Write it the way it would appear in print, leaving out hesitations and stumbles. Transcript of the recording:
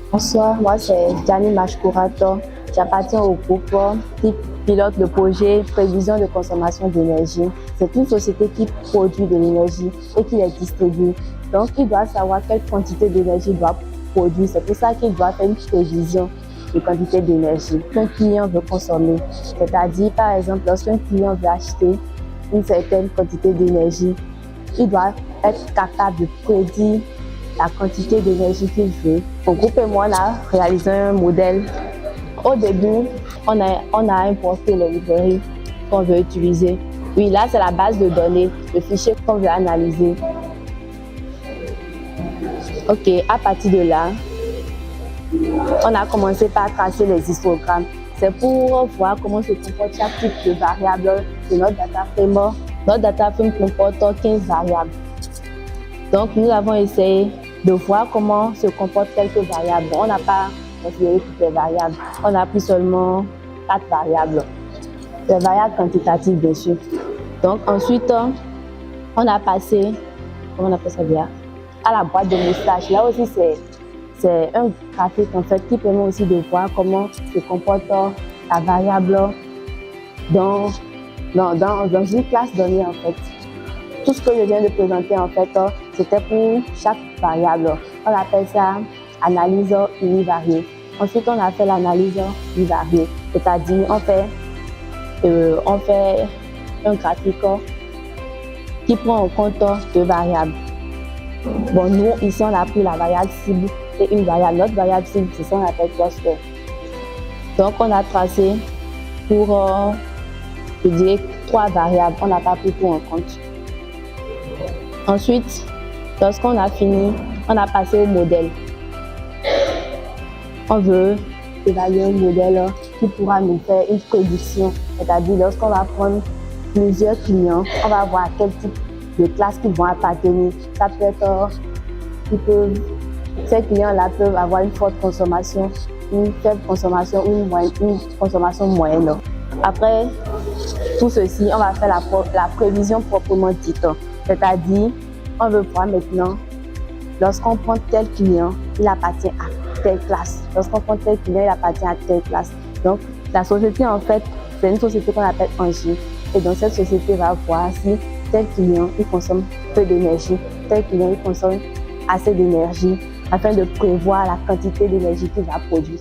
Bonsoir, moi c'est Gianni Mashkurato. J'appartiens au groupe qui pilote le projet Prévision de consommation d'énergie. C'est une société qui produit de l'énergie et qui la distribue. Donc, il doit savoir quelle quantité d'énergie il doit produire. C'est pour ça qu'il doit faire une prévision de quantité d'énergie qu'un client veut consommer. C'est-à-dire, par exemple, lorsqu'un client veut acheter une certaine quantité d'énergie, il doit être capable de prédire la quantité d'énergie qu'il veut. Mon groupe et moi, on a réalisé un modèle. Au début, on a importé les librairies qu'on veut utiliser. Oui, là, c'est la base de données, le fichier qu'on veut analyser. OK, à partir de là, on a commencé par tracer les histogrammes. C'est pour voir comment se comporte chaque type de variable de notre data frame. Notre data frame comporte 15 variables. Donc, nous avons essayé de voir comment se comportent quelques variables. On n'a pas considéré toutes les variables. On a pris seulement 4 variables. Les variables quantitatives, bien sûr. Donc, ensuite, on a passé, comment on appelle ça bien, à la boîte de moustache. Là aussi, c'est un graphique en fait qui permet aussi de voir comment se comporte la variable dans une classe donnée en fait. Tout ce que je viens de présenter en fait, c'était pour chaque variable. On appelle ça analyse univariée. Ensuite, on a fait l'analyse bivariée, c'est-à-dire on fait un graphique qui prend en compte deux variables. Bon, nous, ici, on a pris la variable cible et une variable. Notre variable cible, c'est ça qu'on appelle cluster. Donc, on a tracé pour, je dirais, 3 variables. On n'a pas pris tout en compte. Ensuite, lorsqu'on a fini, on a passé au modèle. On veut évaluer un modèle qui pourra nous faire une prédiction. C'est-à-dire, lorsqu'on va prendre plusieurs clients, on va voir à quel type de classe qu'ils vont appartenir. Ça peut être, ces clients-là peuvent avoir une forte consommation, une faible consommation ou une consommation moyenne. Après tout ceci, on va faire la prévision proprement dite. C'est-à-dire, on veut voir maintenant, lorsqu'on prend tel client, il appartient à telle classe. Lorsqu'on prend tel client, il appartient à telle classe. Donc, la société, en fait, c'est une société qu'on appelle Engie. Et donc, cette société va voir si tel client, il consomme peu d'énergie, tel client, il consomme assez d'énergie, afin de prévoir la quantité d'énergie qu'il va produire.